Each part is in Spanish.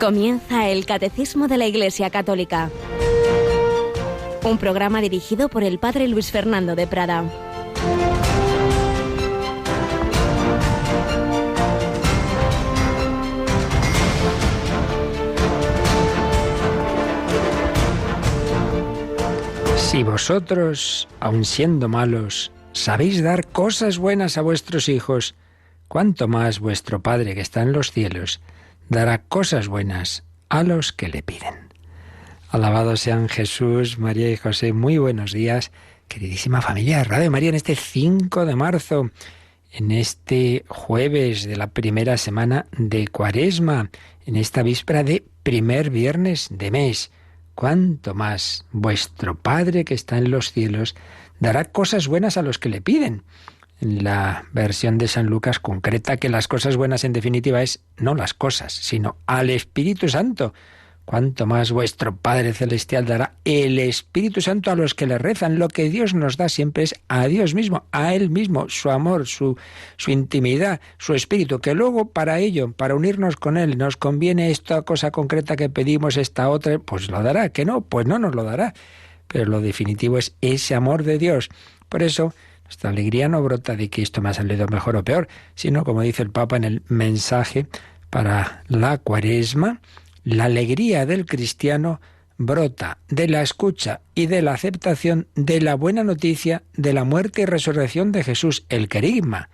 Comienza el Catecismo de la Iglesia Católica. Un programa dirigido por el Padre Luis Fernando de Prada. Si vosotros, aun siendo malos, sabéis dar cosas buenas a vuestros hijos, cuánto más vuestro Padre que está en los cielos dará cosas buenas a los que le piden. Alabados sean Jesús, María y José. Muy buenos días, queridísima familia de Radio María, en este 5 de marzo, en este jueves de la primera semana de Cuaresma, en esta víspera de primer viernes de mes. Cuánto más vuestro Padre que está en los cielos dará cosas buenas a los que le piden. En la versión de San Lucas concreta que las cosas buenas en definitiva es no las cosas, sino al Espíritu Santo. Cuánto más vuestro Padre Celestial dará el Espíritu Santo a los que le rezan. Lo que Dios nos da siempre es a Dios mismo, a Él mismo, su amor, su intimidad, su Espíritu, que luego para ello, para unirnos con Él, nos conviene esta cosa concreta que pedimos, esta otra, pues lo dará, que no, pues no nos lo dará. Pero lo definitivo es ese amor de Dios. Por eso, nuestra alegría no brota de que esto me ha salido mejor o peor, sino, como dice el Papa en el mensaje para la Cuaresma, la alegría del cristiano brota de la escucha y de la aceptación de la buena noticia de la muerte y resurrección de Jesús, el querigma.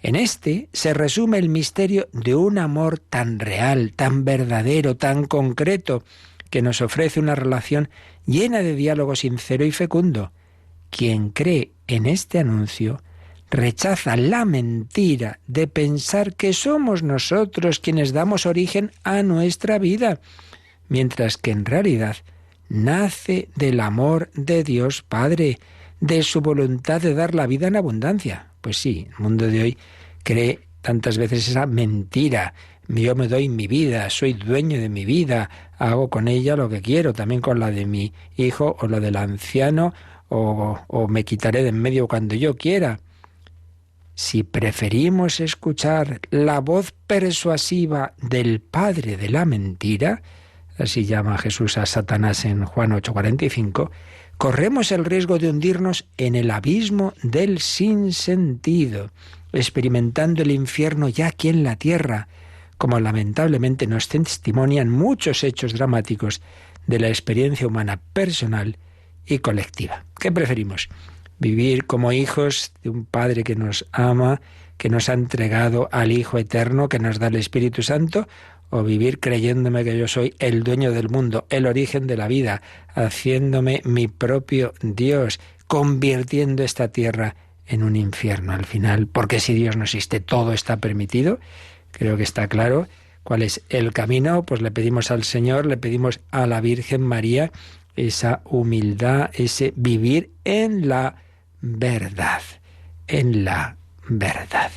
En este se resume el misterio de un amor tan real, tan verdadero, tan concreto, que nos ofrece una relación llena de diálogo sincero y fecundo. Quien cree en este anuncio rechaza la mentira de pensar que somos nosotros quienes damos origen a nuestra vida, mientras que en realidad nace del amor de Dios Padre, de su voluntad de dar la vida en abundancia. Pues sí, el mundo de hoy cree tantas veces esa mentira. Yo me doy mi vida, soy dueño de mi vida, hago con ella lo que quiero, también con la de mi hijo o la del anciano, o me quitaré de en medio cuando yo quiera. Si preferimos escuchar la voz persuasiva del padre de la mentira, así llama Jesús a Satanás en Juan 8:45, corremos el riesgo de hundirnos en el abismo del sinsentido, experimentando el infierno ya aquí en la tierra, como lamentablemente nos testimonian muchos hechos dramáticos de la experiencia humana personal y colectiva. ¿Qué preferimos? ¿Vivir como hijos de un Padre que nos ama, que nos ha entregado al Hijo Eterno, que nos da el Espíritu Santo? ¿O vivir creyéndome que yo soy el dueño del mundo, el origen de la vida, haciéndome mi propio Dios, convirtiendo esta tierra en un infierno al final? Porque si Dios no existe, todo está permitido. Creo que está claro cuál es el camino. Pues le pedimos al Señor, le pedimos a la Virgen María esa humildad, ese vivir en la verdad, en la verdad.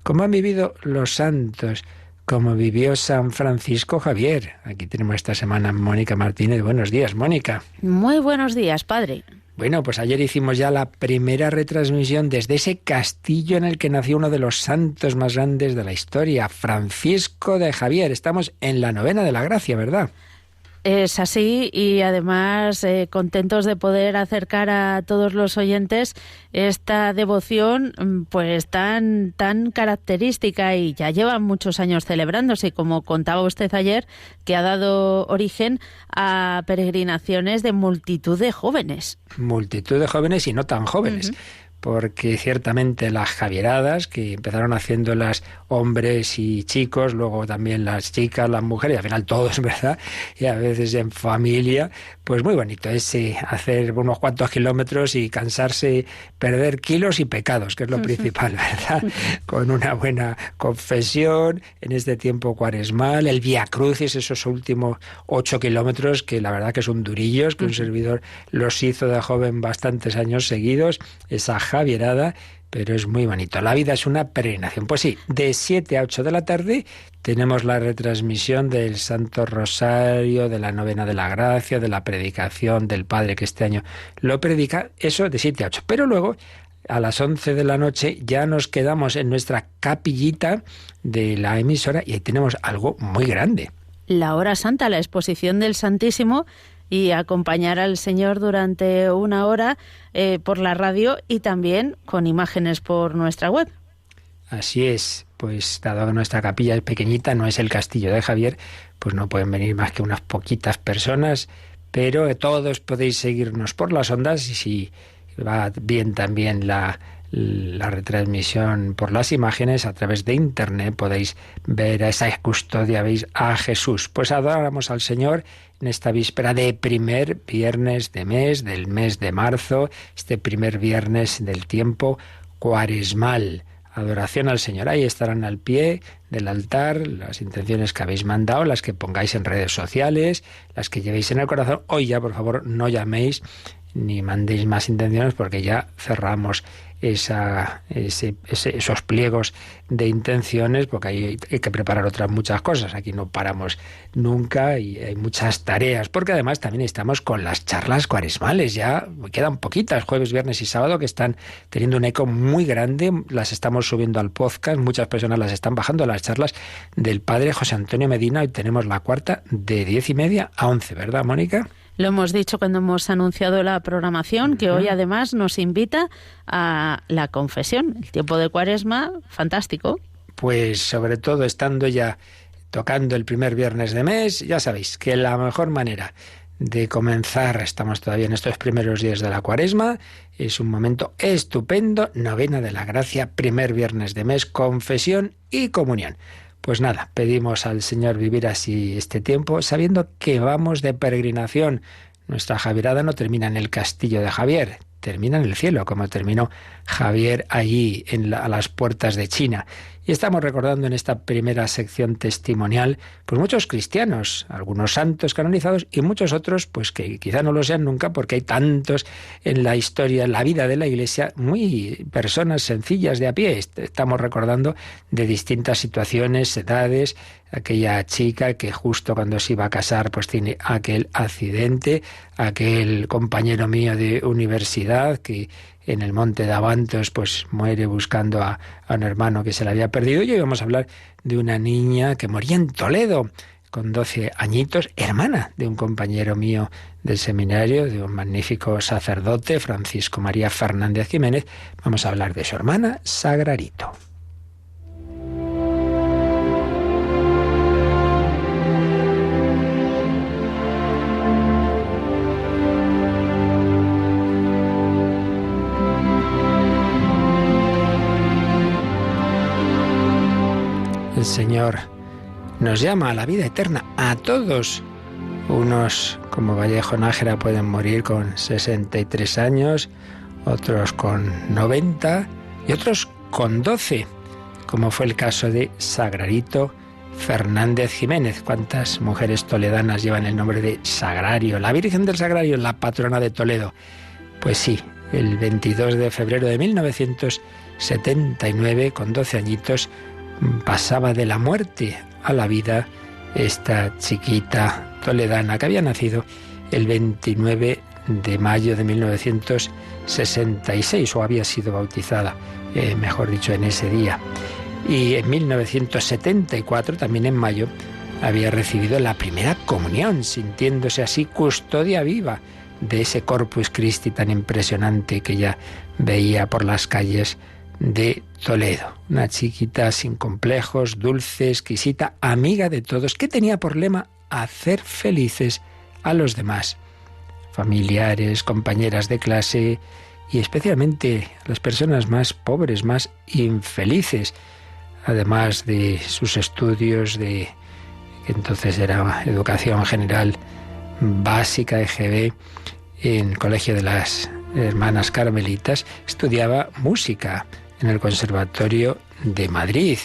Como han vivido los santos, como vivió San Francisco Javier. Aquí tenemos esta semana a Mónica Martínez. Buenos días, Mónica. Muy buenos días, padre. Bueno, pues ayer hicimos ya la primera retransmisión desde ese castillo en el que nació uno de los santos más grandes de la historia, Francisco de Javier. Estamos en la novena de la gracia, ¿verdad? Es así, y además contentos de poder acercar a todos los oyentes esta devoción pues tan característica, y ya llevan muchos años celebrándose, y como contaba usted ayer, que ha dado origen a peregrinaciones de multitud de jóvenes. Multitud de jóvenes y no tan jóvenes. Uh-huh. Porque ciertamente las javieradas, que empezaron haciéndolas hombres y chicos, luego también las chicas, las mujeres, y al final todos, ¿verdad? Y a veces en familia, pues muy bonito es hacer unos cuantos kilómetros y cansarse, perder kilos y pecados, que es lo principal, ¿verdad? Con una buena confesión en este tiempo cuaresmal, el Vía Crucis, esos últimos 8 kilómetros, que la verdad que son durillos, que un servidor los hizo de joven bastantes años seguidos, esa javierada, pero es muy bonito. La vida es una peregrinación. Pues sí, de 7 a 8 de la tarde tenemos la retransmisión del Santo Rosario, de la Novena de la Gracia, de la predicación del Padre que este año lo predica, eso de 7 a 8. Pero luego, a las 11 de la noche, ya nos quedamos en nuestra capillita de la emisora y ahí tenemos algo muy grande. la hora santa, la exposición del Santísimo, y acompañar al Señor durante una hora por la radio y también con imágenes por nuestra web. Así es, pues dado que nuestra capilla es pequeñita, no es el castillo de Javier, pues no pueden venir más que unas poquitas personas, pero todos podéis seguirnos por las ondas, y si va bien también la retransmisión por las imágenes a través de internet, podéis ver a esa custodia, veis a Jesús. Pues adoramos al Señor en esta víspera de primer viernes del mes de marzo, este primer viernes del tiempo cuaresmal. Adoración al Señor. Ahí estarán al pie del altar las intenciones que habéis mandado, las que pongáis en redes sociales, las que llevéis en el corazón. Hoy ya, por favor, no llaméis ni mandéis más intenciones, porque ya cerramos esos pliegos de intenciones, porque hay que preparar otras muchas cosas. Aquí no paramos nunca y hay muchas tareas, porque además también estamos con las charlas cuaresmales. Ya quedan poquitas, jueves, viernes y sábado, que están teniendo un eco muy grande. Las estamos subiendo al podcast, muchas personas las están bajando, las charlas del padre José Antonio Medina. Hoy tenemos la cuarta de 10:30 a 11, ¿verdad, Mónica? Lo hemos dicho cuando hemos anunciado la programación, que hoy además nos invita a la confesión. El tiempo de Cuaresma, fantástico. Pues sobre todo estando ya tocando el primer viernes de mes, ya sabéis que la mejor manera de comenzar, estamos todavía en estos primeros días de la Cuaresma, es un momento estupendo, novena de la gracia, primer viernes de mes, confesión y comunión. Pues nada, pedimos al Señor vivir así este tiempo, sabiendo que vamos de peregrinación. Nuestra Javierada no termina en el castillo de Javier, termina en el cielo, como terminó Javier allí a las puertas de China. Y estamos recordando en esta primera sección testimonial, pues muchos cristianos, algunos santos canonizados y muchos otros, pues que quizá no lo sean nunca, porque hay tantos en la historia, en la vida de la Iglesia, muy personas sencillas de a pie. Estamos recordando de distintas situaciones, edades, aquella chica que justo cuando se iba a casar, pues tiene aquel accidente, aquel compañero mío de universidad que en el monte de Abantos pues muere buscando a un hermano que se le había perdido. Y hoy vamos a hablar de una niña que moría en Toledo con 12 añitos, hermana de un compañero mío del seminario, de un magnífico sacerdote, Francisco María Fernández Jiménez. Vamos a hablar de su hermana, Sagrarito. El Señor nos llama a la vida eterna, a todos. Unos, como Vallejo Nájera, pueden morir con 63 años, otros con 90 y otros con 12, como fue el caso de Sagrarito Fernández Jiménez. ¿Cuántas mujeres toledanas llevan el nombre de Sagrario? La Virgen del Sagrario, la patrona de Toledo. Pues sí, el 22 de febrero de 1979, con 12 añitos, pasaba de la muerte a la vida esta chiquita toledana que había nacido el 29 de mayo de 1966, o había sido bautizada, mejor dicho, en ese día. Y en 1974, también en mayo, había recibido la primera comunión, sintiéndose así custodia viva de ese Corpus Christi tan impresionante que ya veía por las calles de Toledo. Una chiquita sin complejos, dulce, exquisita, amiga de todos, que tenía por lema hacer felices a los demás, familiares, compañeras de clase y especialmente las personas más pobres, más infelices, además de sus estudios de, que entonces era educación general básica, EGB, en el Colegio de las Hermanas Carmelitas, estudiaba música en el Conservatorio de Madrid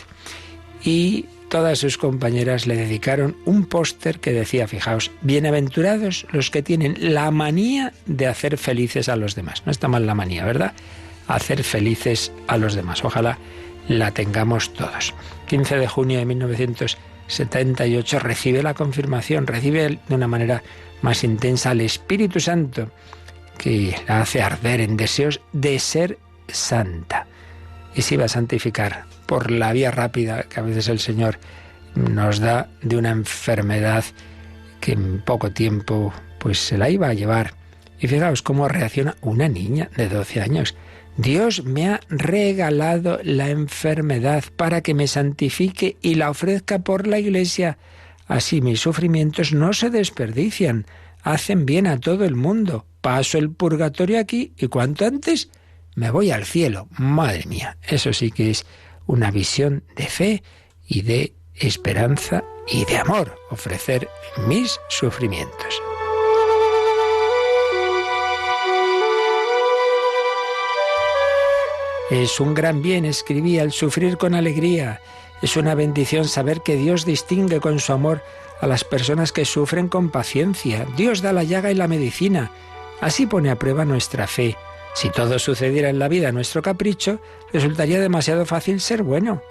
y todas sus compañeras le dedicaron un póster que decía, fijaos, bienaventurados los que tienen la manía de hacer felices a los demás. No está mal la manía, ¿verdad? Hacer felices a los demás. Ojalá la tengamos todos. 15 de junio de 1978 recibe la confirmación, recibe de una manera más intensa al Espíritu Santo, que la hace arder en deseos de ser santa. Y se iba a santificar por la vía rápida que a veces el Señor nos da de una enfermedad que en poco tiempo pues se la iba a llevar. Y fijaos cómo reacciona una niña de 12 años. Dios me ha regalado la enfermedad para que me santifique y la ofrezca por la Iglesia. Así mis sufrimientos no se desperdician, hacen bien a todo el mundo. Paso el purgatorio aquí y cuanto antes me voy al cielo. Madre mía, eso sí que es una visión de fe y de esperanza y de amor, ofrecer mis sufrimientos. Es un gran bien, escribía, el sufrir con alegría. Es una bendición saber que Dios distingue con su amor a las personas que sufren con paciencia. Dios da la llaga y la medicina. Así pone a prueba nuestra fe. Si todo sucediera en la vida a nuestro capricho, resultaría demasiado fácil ser bueno.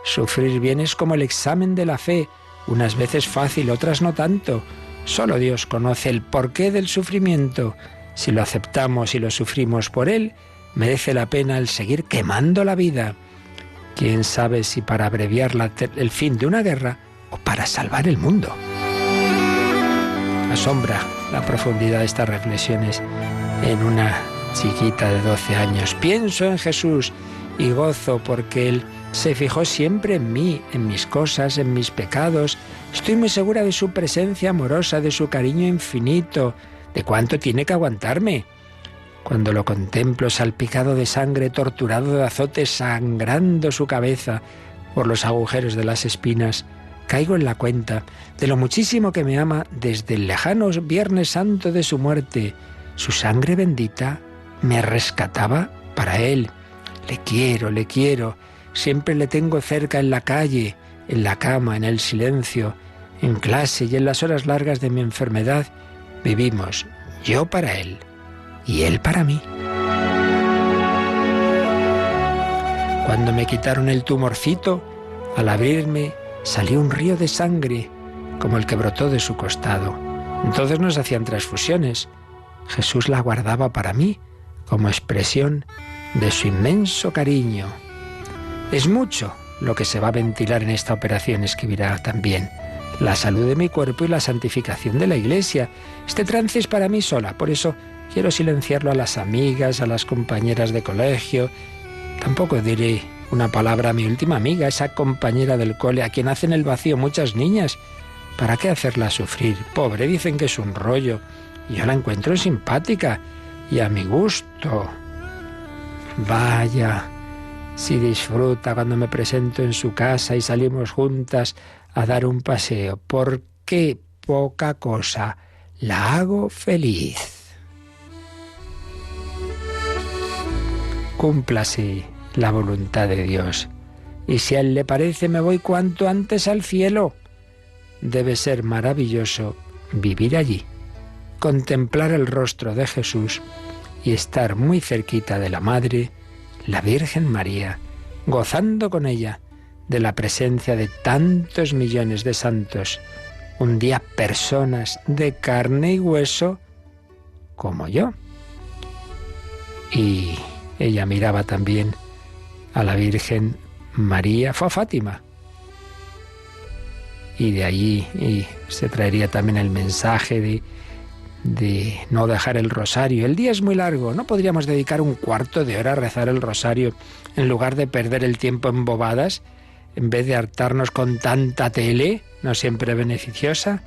Sufrir bien es como el examen de la fe, unas veces fácil, otras no tanto. Solo Dios conoce el porqué del sufrimiento. Si lo aceptamos y lo sufrimos por Él, merece la pena el seguir quemando la vida. ¿Quién sabe si para abreviar el fin de una guerra o para salvar el mundo? Asombra la profundidad de estas reflexiones en una chiquita de 12 años. Pienso en Jesús y gozo porque Él se fijó siempre en mí, en mis cosas, en mis pecados. Estoy muy segura de su presencia amorosa, de su cariño infinito, de cuánto tiene que aguantarme. Cuando lo contemplo salpicado de sangre, torturado de azotes, sangrando su cabeza por los agujeros de las espinas, caigo en la cuenta de lo muchísimo que me ama desde el lejano Viernes Santo de su muerte. Su sangre bendita me rescataba para Él. Le quiero, siempre le tengo cerca en la calle, en la cama, en el silencio, en clase y en las horas largas de mi enfermedad. Vivimos yo para Él y Él para mí. Cuando me quitaron el tumorcito, al abrirme salió un río de sangre, como el que brotó de su costado. Entonces nos hacían transfusiones. Jesús la guardaba para mí, como expresión de su inmenso cariño. Es mucho lo que se va a ventilar en esta operación, escribirá también. La salud de mi cuerpo y la santificación de la Iglesia. Este trance es para mí sola, por eso quiero silenciarlo a las amigas, a las compañeras de colegio. Tampoco diré una palabra a mi última amiga, esa compañera del cole, a quien hacen el vacío muchas niñas. ¿Para qué hacerla sufrir? Pobre, dicen que es un rollo. Y yo la encuentro simpática y a mi gusto. Vaya, si disfruta cuando me presento en su casa y salimos juntas a dar un paseo. ¿Por qué poca cosa? La hago feliz. Cúmplase la voluntad de Dios. Y si a Él le parece, me voy cuanto antes al cielo. Debe ser maravilloso vivir allí, contemplar el rostro de Jesús y estar muy cerquita de la Madre, la Virgen María, gozando con ella de la presencia de tantos millones de santos, un día personas de carne y hueso como yo. Y ella miraba también a la Virgen María, fue a Fátima. Y de allí se traería también el mensaje de no dejar el rosario. El día es muy largo, ¿no podríamos dedicar un cuarto de hora a rezar el rosario en lugar de perder el tiempo en bobadas, en vez de hartarnos con tanta tele, no siempre beneficiosa?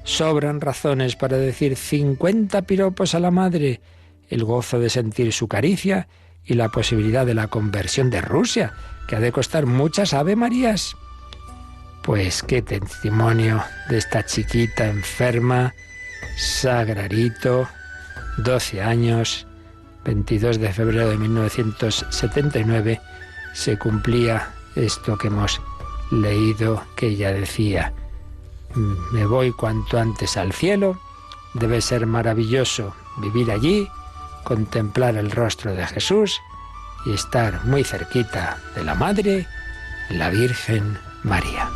Sobran razones para decir 50 piropos a la Madre, el gozo de sentir su caricia y la posibilidad de la conversión de Rusia, que ha de costar muchas Ave Marías. Pues qué testimonio de esta chiquita enferma, Sagrarito, 12 años, 22 de febrero de 1979, se cumplía esto que hemos leído, que ella decía: me voy cuanto antes al cielo, debe ser maravilloso vivir allí, contemplar el rostro de Jesús y estar muy cerquita de la Madre, la Virgen María.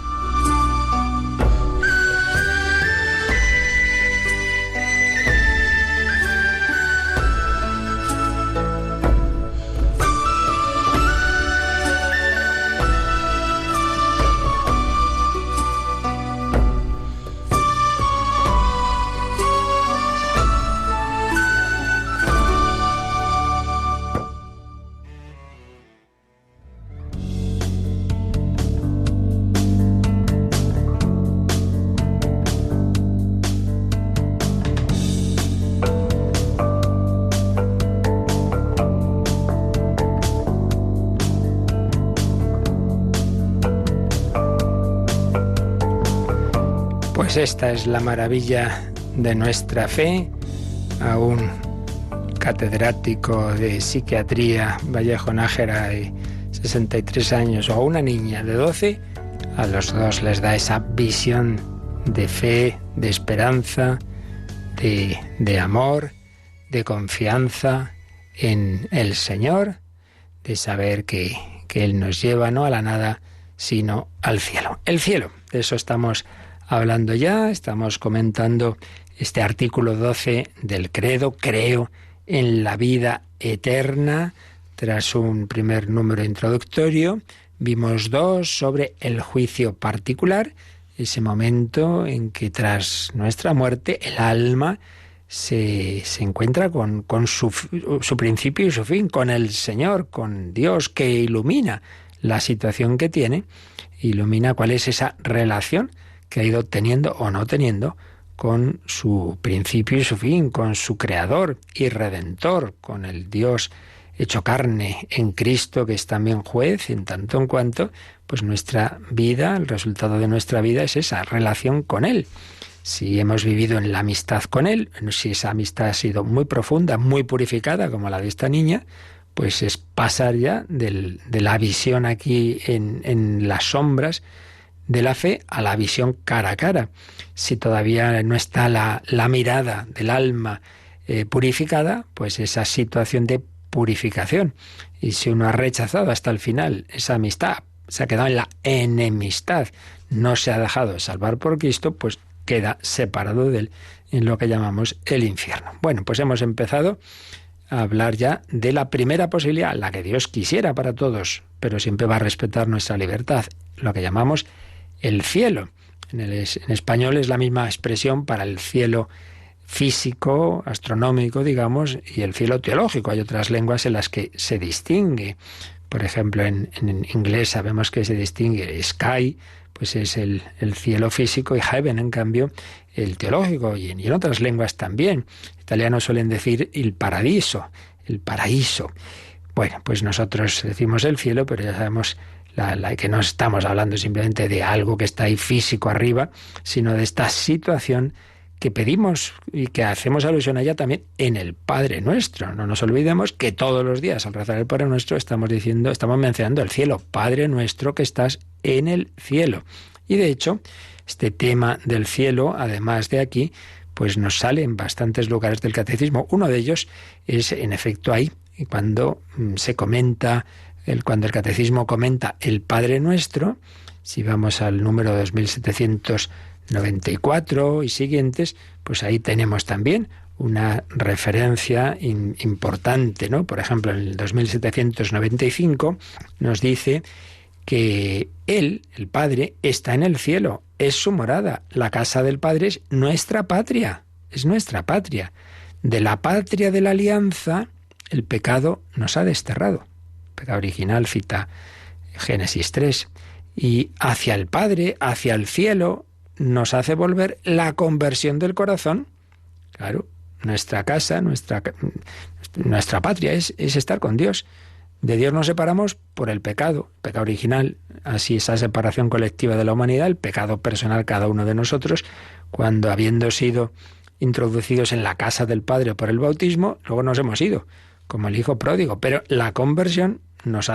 Pues esta es la maravilla de nuestra fe. A un catedrático de psiquiatría, Vallejo Nájera, de 63 años, o a una niña de 12, a los dos les da esa visión de fe, de esperanza, de amor, de confianza en el Señor, de saber que Él nos lleva no a la nada, sino al cielo. El cielo, de eso estamos hablando ya, estamos comentando este artículo 12 del credo, creo en la vida eterna. Tras un primer número introductorio, vimos 2 sobre el juicio particular, ese momento en que tras nuestra muerte el alma se encuentra con su principio y su fin, con el Señor, con Dios, que ilumina la situación que tiene, ilumina cuál es esa relación que ha ido teniendo o no teniendo con su principio y su fin, con su Creador y Redentor, con el Dios hecho carne en Cristo, que es también juez, en tanto en cuanto pues nuestra vida, el resultado de nuestra vida es esa relación con Él. Si hemos vivido en la amistad con Él, si esa amistad ha sido muy profunda, muy purificada, como la de esta niña, pues es pasar ya de la visión aquí en las sombras de la fe a la visión cara a cara. Si todavía no está la mirada del alma purificada, pues esa situación de purificación. Y si uno ha rechazado hasta el final esa amistad, se ha quedado en la enemistad, no se ha dejado salvar por Cristo, pues queda separado de Él en lo que llamamos el infierno. Bueno, pues hemos empezado a hablar ya de la primera posibilidad, la que Dios quisiera para todos, pero siempre va a respetar nuestra libertad, lo que llamamos el cielo. En español es la misma expresión para el cielo físico, astronómico, digamos, y el cielo teológico. Hay otras lenguas en las que se distingue. Por ejemplo, en inglés sabemos que se distingue sky, pues es el cielo físico, y heaven, en cambio, el teológico, y en otras lenguas también. En italiano suelen decir el paraíso. Bueno, pues nosotros decimos el cielo, pero ya sabemos que no estamos hablando simplemente de algo que está ahí físico arriba, sino de esta situación que pedimos y que hacemos alusión a ella también en el Padre Nuestro. No nos olvidemos que todos los días al rezar el Padre Nuestro estamos mencionando el cielo. Padre Nuestro que estás en el cielo. Y de hecho, este tema del cielo, además de aquí, pues nos sale en bastantes lugares del catecismo. Uno de ellos es, en efecto, ahí, cuando se comenta, cuando el catecismo comenta el Padre Nuestro, si vamos al número 2794 y siguientes, pues ahí tenemos también una referencia importante, ¿no? Por ejemplo, en el 2795 nos dice que Él, el Padre, está en el cielo, es su morada. La casa del Padre es nuestra patria, es nuestra patria. De la patria de la alianza, el pecado nos ha desterrado. El pecado original cita Génesis 3. Y hacia el Padre, hacia el cielo, nos hace volver la conversión del corazón. Claro, nuestra casa, nuestra patria es estar con Dios. De Dios nos separamos por el pecado original, así esa separación colectiva de la humanidad, el pecado personal cada uno de nosotros, cuando habiendo sido introducidos en la casa del Padre por el bautismo, luego nos hemos ido, como el hijo pródigo, pero la conversión nos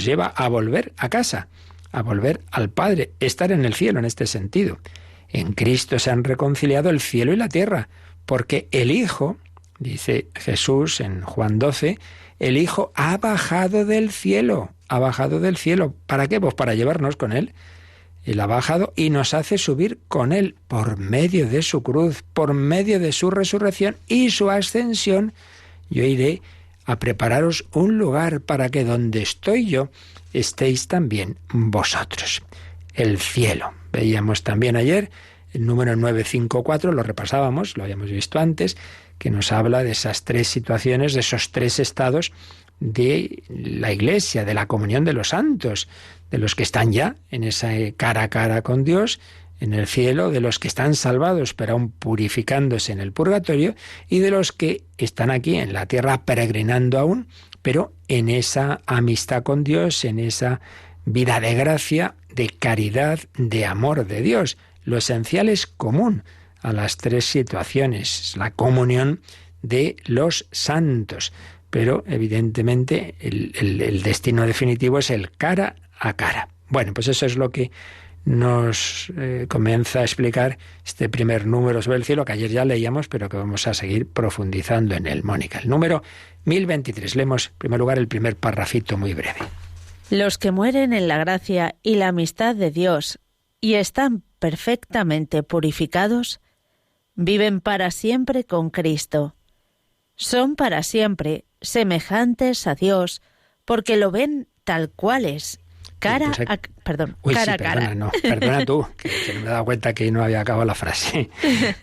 lleva a volver a casa, a volver al Padre, estar en el cielo en este sentido. En Cristo se han reconciliado el cielo y la tierra, porque el Hijo, dice Jesús en Juan 12, el Hijo ha bajado del cielo. ¿Para qué? Pues para llevarnos con Él. Él ha bajado y nos hace subir con Él por medio de su cruz, por medio de su resurrección y su ascensión. Yo iré a prepararos un lugar para que donde estoy yo estéis también vosotros. El cielo. Veíamos también ayer el número 954, lo repasábamos, lo habíamos visto antes, que nos habla de esas 3 situaciones, de esos 3 estados de la Iglesia, de la comunión de los santos, de los que están ya en esa cara a cara con Dios, en el cielo, de los que están salvados pero aún purificándose en el purgatorio, y de los que están aquí en la tierra peregrinando aún, pero en esa amistad con Dios, en esa vida de gracia, de caridad, de amor de Dios. Lo esencial es común a las tres situaciones, la comunión de los santos. Pero evidentemente el destino definitivo es el cara a cara. Bueno, pues eso es lo que nos comienza a explicar este primer número sobre el cielo, que ayer ya leíamos, pero que vamos a seguir profundizando en él. Mónica, el número 1023. Leemos en primer lugar el primer parrafito muy breve. Los que mueren en la gracia y la amistad de Dios y están perfectamente purificados, viven para siempre con Cristo. Son para siempre semejantes a Dios, porque lo ven tal cual es, cara a cara. No, perdona tú, que no me he dado cuenta que no había acabado la frase.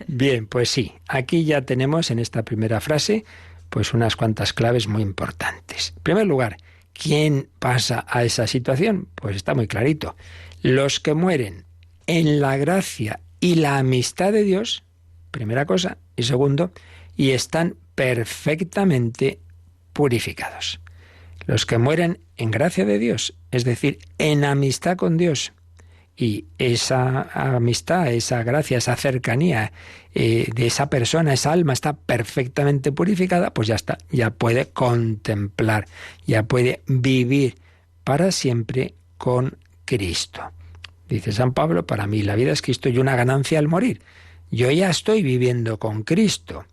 Bien, pues sí, aquí ya tenemos en esta primera frase pues unas cuantas claves muy importantes. En primer lugar, ¿quién pasa a esa situación? Pues está muy clarito. Los que mueren en la gracia y la amistad de Dios, primera cosa, y segundo, y están perfectamente purificados. Los que mueren en gracia de Dios, es decir, en amistad con Dios, y esa amistad, esa gracia, esa cercanía de esa persona, esa alma está perfectamente purificada, pues ya está, ya puede contemplar, ya puede vivir para siempre con Cristo. Dice San Pablo, para mí la vida es Cristo y una ganancia al morir. Yo ya estoy viviendo con Cristo,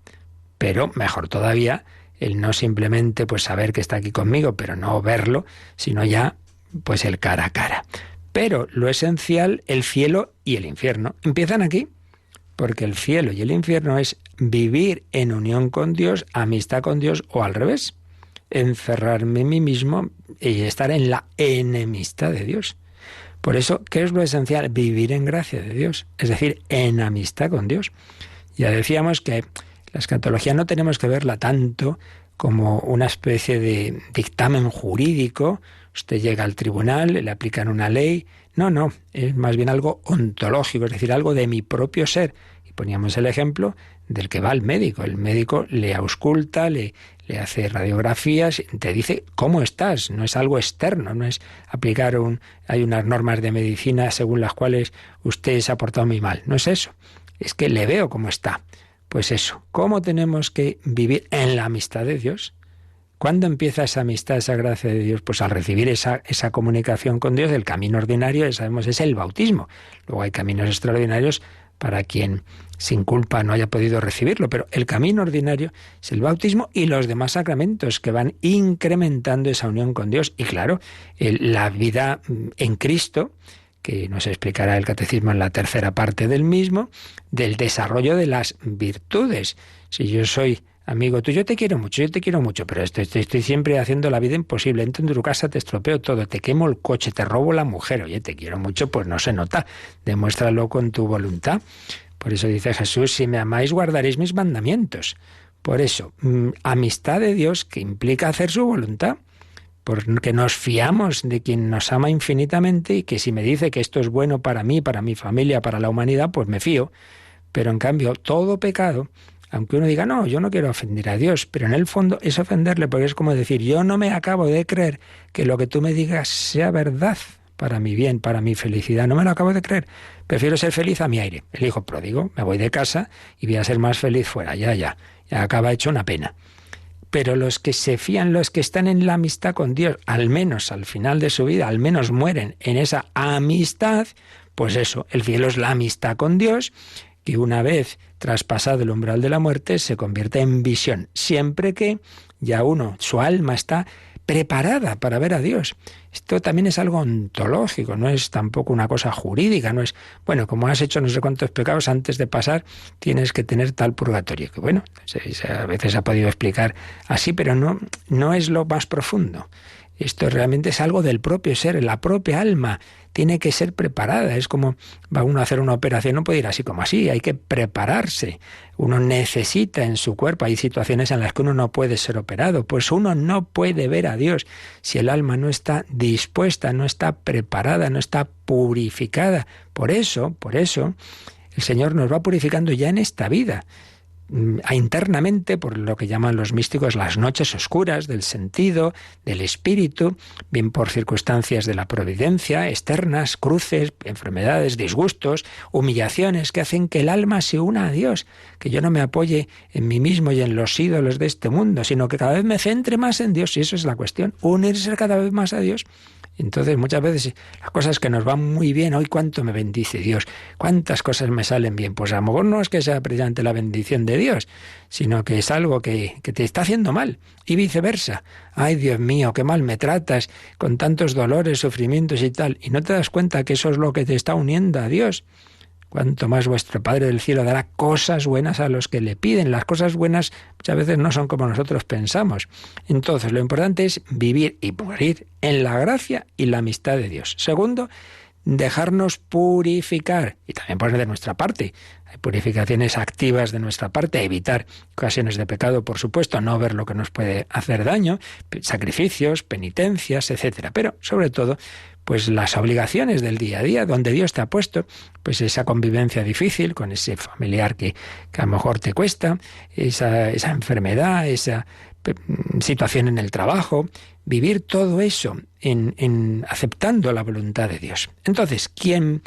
pero mejor todavía el no simplemente pues saber que está aquí conmigo, pero no verlo, sino ya pues el cara a cara. Pero lo esencial, el cielo y el infierno, empiezan aquí, porque el cielo y el infierno es vivir en unión con Dios, amistad con Dios, o al revés, encerrarme en mí mismo y estar en la enemistad de Dios. Por eso, ¿qué es lo esencial? Vivir en gracia de Dios, es decir, en amistad con Dios. Ya decíamos que la escatología no tenemos que verla tanto como una especie de dictamen jurídico. Usted llega al tribunal, le aplican una ley. No, es más bien algo ontológico, es decir, algo de mi propio ser. Y poníamos el ejemplo del que va al médico. El médico le ausculta, le hace radiografías, te dice cómo estás. No es algo externo, no es aplicar hay unas normas de medicina según las cuales usted se ha portado muy mal. No es eso, es que le veo cómo está. Pues eso, ¿cómo tenemos que vivir en la amistad de Dios? ¿Cuándo empieza esa amistad, esa gracia de Dios? Pues al recibir esa comunicación con Dios. El camino ordinario, ya sabemos, es el bautismo. Luego hay caminos extraordinarios para quien sin culpa no haya podido recibirlo, pero el camino ordinario es el bautismo y los demás sacramentos que van incrementando esa unión con Dios. Y claro, la vida en Cristo, que nos explicará el Catecismo en la tercera parte del mismo, del desarrollo de las virtudes. Si yo soy amigo tuyo, yo te quiero mucho, pero estoy siempre haciendo la vida imposible. Entro en tu casa, te estropeo todo, te quemo el coche, te robo la mujer. Oye, te quiero mucho, pues no se nota. Demuéstralo con tu voluntad. Por eso dice Jesús, si me amáis, guardaréis mis mandamientos. Por eso, amistad de Dios que implica hacer su voluntad. Porque nos fiamos de quien nos ama infinitamente y que si me dice que esto es bueno para mí, para mi familia, para la humanidad, pues me fío. Pero en cambio, todo pecado, aunque uno diga, no, yo no quiero ofender a Dios, pero en el fondo es ofenderle, porque es como decir, yo no me acabo de creer que lo que tú me digas sea verdad para mi bien, para mi felicidad. No me lo acabo de creer. Prefiero ser feliz a mi aire. El hijo pródigo, me voy de casa y voy a ser más feliz fuera. Ya acaba hecho una pena. Pero los que se fían, los que están en la amistad con Dios, al menos al final de su vida, al menos mueren en esa amistad, pues eso, el cielo es la amistad con Dios, que una vez traspasado el umbral de la muerte se convierte en visión, siempre que ya su alma está preparada para ver a Dios. Esto también es algo ontológico, no es tampoco una cosa jurídica, no es, bueno, como has hecho no sé cuántos pecados, antes de pasar tienes que tener tal purgatorio, que bueno, a veces se ha podido explicar así, pero no es lo más profundo. Esto realmente es algo del propio ser, la propia alma tiene que ser preparada. Es como va uno a hacer una operación, no puede ir así como así, hay que prepararse. Uno necesita en su cuerpo, hay situaciones en las que uno no puede ser operado, pues uno no puede ver a Dios si el alma no está dispuesta, no está preparada, no está purificada. Por eso, el Señor nos va purificando ya en esta vida. internamente por lo que llaman los místicos las noches oscuras del sentido, del espíritu, bien por circunstancias de la providencia, externas, cruces, enfermedades, disgustos, humillaciones que hacen que el alma se una a Dios, que yo no me apoye en mí mismo y en los ídolos de este mundo, sino que cada vez me centre más en Dios, y eso es la cuestión, unirse cada vez más a Dios. Entonces muchas veces las cosas que nos van muy bien, hoy cuánto me bendice Dios, cuántas cosas me salen bien, pues a lo mejor no es que sea precisamente la bendición de Dios, sino que es algo que te está haciendo mal, y viceversa. Ay, Dios mío, qué mal me tratas, con tantos dolores, sufrimientos y tal, y no te das cuenta que eso es lo que te está uniendo a Dios. Cuanto más vuestro Padre del cielo dará cosas buenas a los que le piden. Las cosas buenas muchas veces no son como nosotros pensamos. Entonces, lo importante es vivir y morir en la gracia y la amistad de Dios. Segundo, dejarnos purificar, y también poner de nuestra parte. Hay purificaciones activas de nuestra parte, evitar ocasiones de pecado, por supuesto, no ver lo que nos puede hacer daño, sacrificios, penitencias, etcétera. Pero, sobre todo, pues las obligaciones del día a día, donde Dios te ha puesto, pues esa convivencia difícil con ese familiar que a lo mejor te cuesta, esa enfermedad, esa situación en el trabajo, vivir todo eso en aceptando la voluntad de Dios. Entonces, quien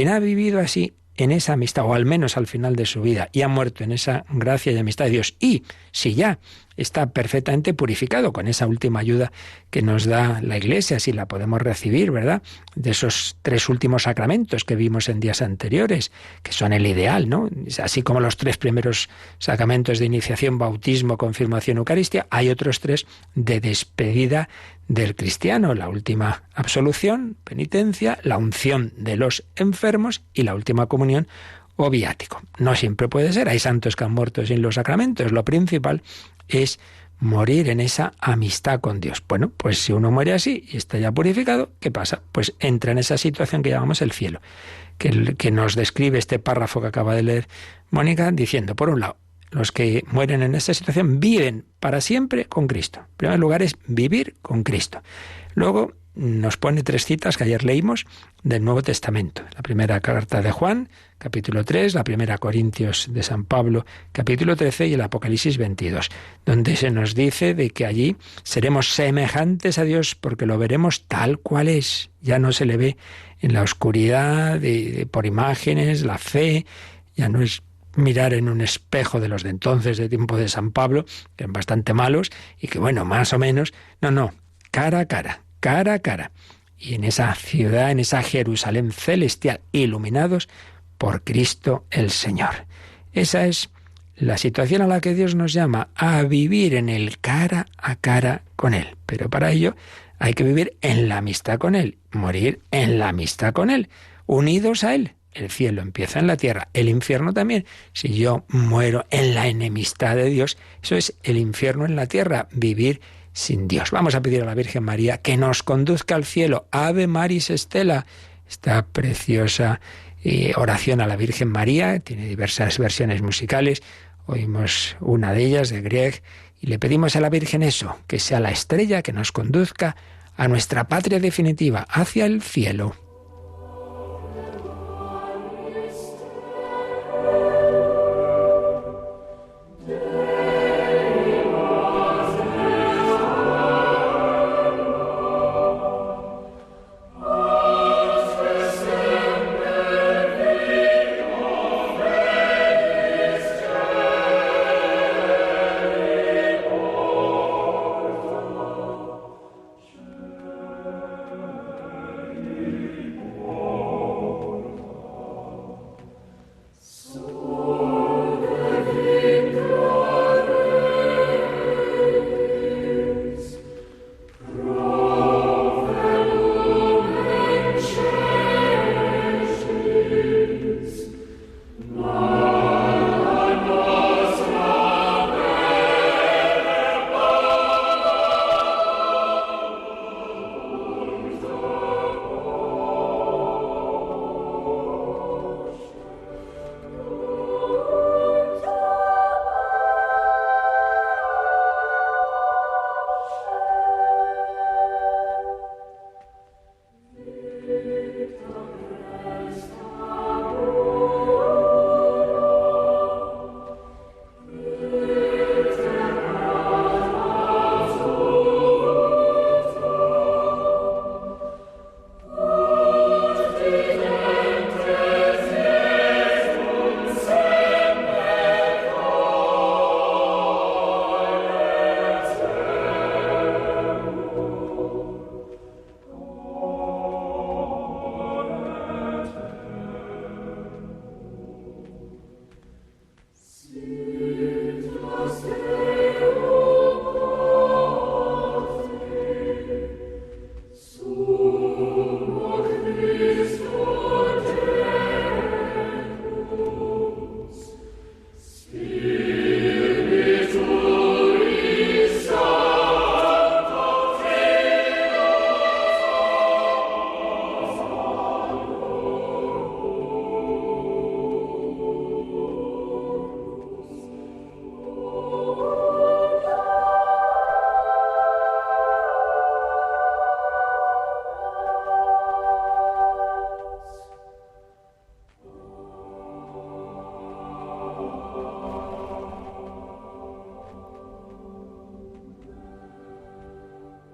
ha vivido así en esa amistad, o al menos al final de su vida, y ha muerto en esa gracia y amistad de Dios, y si ya está perfectamente purificado con esa última ayuda que nos da la Iglesia, si la podemos recibir, ¿verdad?, de esos 3 últimos sacramentos que vimos en días anteriores, que son el ideal, ¿no? Así como los 3 primeros sacramentos de iniciación, bautismo, confirmación, Eucaristía, hay otros 3 de despedida del cristiano: la última absolución, penitencia, la unción de los enfermos y la última comunión o viático. No siempre puede ser, hay santos que han muerto sin los sacramentos. Lo principal es morir en esa amistad con Dios. Bueno, pues si uno muere así y está ya purificado, ¿qué pasa? Pues entra en esa situación que llamamos el cielo, que nos describe este párrafo que acaba de leer Mónica, diciendo, por un lado, los que mueren en esa situación viven para siempre con Cristo. En primer lugar es vivir con Cristo. Luego nos pone 3 citas que ayer leímos del Nuevo Testamento. La primera carta de Juan, capítulo 3, la primera Corintios de San Pablo, capítulo 13, y el Apocalipsis 22, donde se nos dice de que allí seremos semejantes a Dios porque lo veremos tal cual es. Ya no se le ve en la oscuridad por imágenes, la fe, ya no es mirar en un espejo de los de entonces, de tiempo de San Pablo, que eran bastante malos y que, bueno, más o menos, no, cara a cara, cara a cara. Y en esa ciudad, en esa Jerusalén celestial, iluminados por Cristo el Señor. Esa es la situación a la que Dios nos llama, a vivir en el cara a cara con Él. Pero para ello hay que vivir en la amistad con Él, morir en la amistad con Él, unidos a Él. El cielo empieza en la tierra, el infierno también. Si yo muero en la enemistad de Dios, eso es el infierno en la tierra, vivir sin Dios. Vamos a pedir a la Virgen María que nos conduzca al cielo. Ave Maris Stella. Esta preciosa oración a la Virgen María tiene diversas versiones musicales. Oímos una de ellas de Grieg y le pedimos a la Virgen eso, que sea la estrella que nos conduzca a nuestra patria definitiva, hacia el cielo.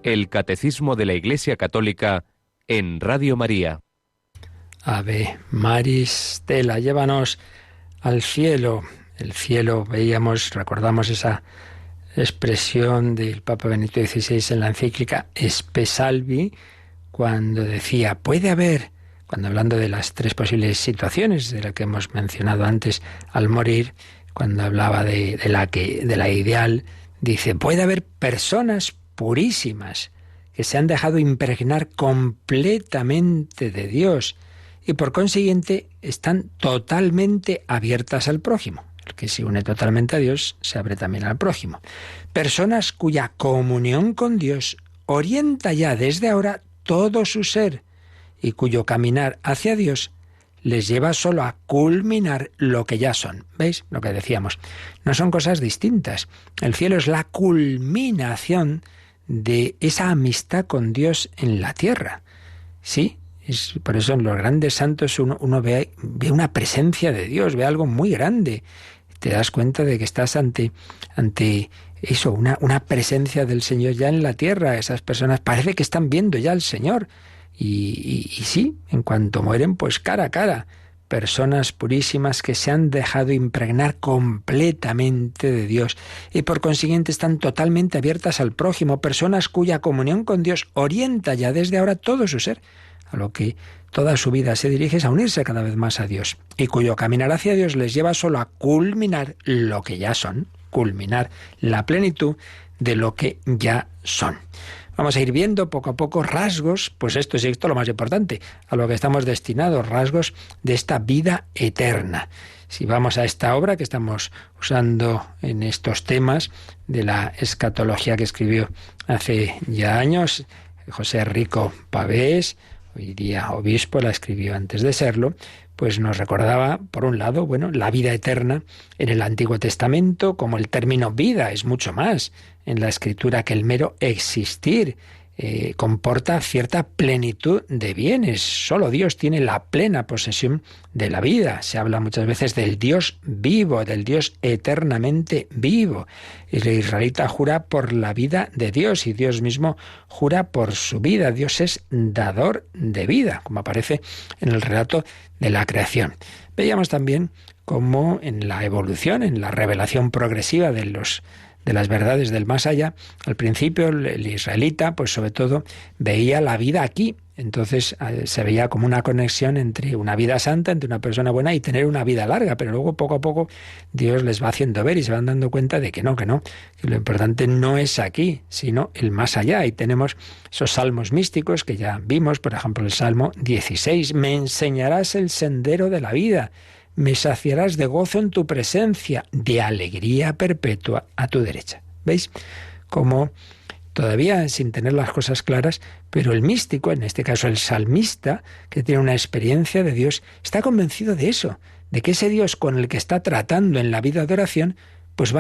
El Catecismo de la Iglesia Católica en Radio María. Ave Maris Stella, llévanos al cielo. El cielo, veíamos, recordamos esa expresión del Papa Benedicto XVI en la encíclica Spe Salvi, cuando decía, puede haber, cuando hablando de las tres posibles situaciones de la que hemos mencionado antes al morir, cuando hablaba de la ideal, dice, puede haber personas purísimas que se han dejado impregnar completamente de Dios y por consiguiente están totalmente abiertas al prójimo. El que se une totalmente a Dios se abre también al prójimo. Personas cuya comunión con Dios orienta ya desde ahora todo su ser y cuyo caminar hacia Dios les lleva solo a culminar lo que ya son. ¿Veis? Lo que decíamos. No son cosas distintas. El cielo es la culminación de esa amistad con Dios en la tierra. Sí, por eso en los grandes santos uno ve una presencia de Dios, ve algo muy grande. Te das cuenta de que estás ante eso, una presencia del Señor ya en la tierra. Esas personas parece que están viendo ya al Señor. Y sí, en cuanto mueren, pues cara a cara. Personas purísimas que se han dejado impregnar completamente de Dios y por consiguiente están totalmente abiertas al prójimo. Personas cuya comunión con Dios orienta ya desde ahora todo su ser. A lo que toda su vida se dirige es a unirse cada vez más a Dios y cuyo caminar hacia Dios les lleva solo a culminar lo que ya son, culminar la plenitud de lo que ya son. Vamos a ir viendo poco a poco rasgos, pues esto es lo más importante, a lo que estamos destinados, rasgos de esta vida eterna. Si vamos a esta obra que estamos usando en estos temas de la escatología que escribió hace ya años, José Rico Pavés, hoy día obispo, la escribió antes de serlo, pues nos recordaba, por un lado, la vida eterna en el Antiguo Testamento, como el término vida es mucho más en la Escritura que el mero existir. Comporta cierta plenitud de bienes. Solo Dios tiene la plena posesión de la vida. Se habla muchas veces del Dios vivo, del Dios eternamente vivo. El israelita jura por la vida de Dios y Dios mismo jura por su vida. Dios es dador de vida, como aparece en el relato de la creación. Veíamos también cómo en la evolución, en la revelación progresiva de las verdades del más allá, al principio el israelita, pues sobre todo, veía la vida aquí. Entonces se veía como una conexión entre una vida santa, entre una persona buena y tener una vida larga, pero luego poco a poco Dios les va haciendo ver y se van dando cuenta de que no, que lo importante no es aquí, sino el más allá. Y tenemos esos salmos místicos que ya vimos, por ejemplo el Salmo 16, me enseñarás el sendero de la vida, me saciarás de gozo en tu presencia, de alegría perpetua a tu derecha. ¿Veis? Como todavía sin tener las cosas claras, pero el místico, en este caso el salmista, que tiene una experiencia de Dios, está convencido de eso, de que ese Dios con el que está tratando en la vida de oración, pues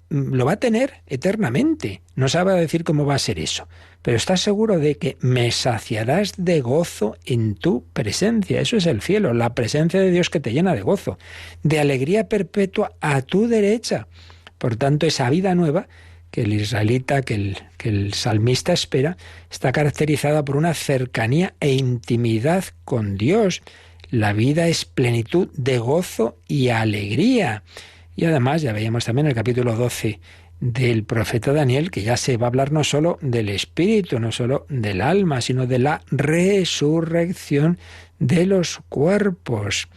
lo va a tener eternamente. No sabe decir cómo va a ser eso, pero está seguro de que me saciarás de gozo en tu presencia. Eso es el cielo, la presencia de Dios que te llena de gozo, de alegría perpetua a tu derecha. Por tanto, esa vida nueva que el israelita, que el salmista espera, está caracterizada por una cercanía e intimidad con Dios. La vida es plenitud de gozo y alegría. Y además, ya veíamos también el capítulo 12 del profeta Daniel, que ya se va a hablar no solo del espíritu, no solo del alma, sino de la resurrección de los cuerpos.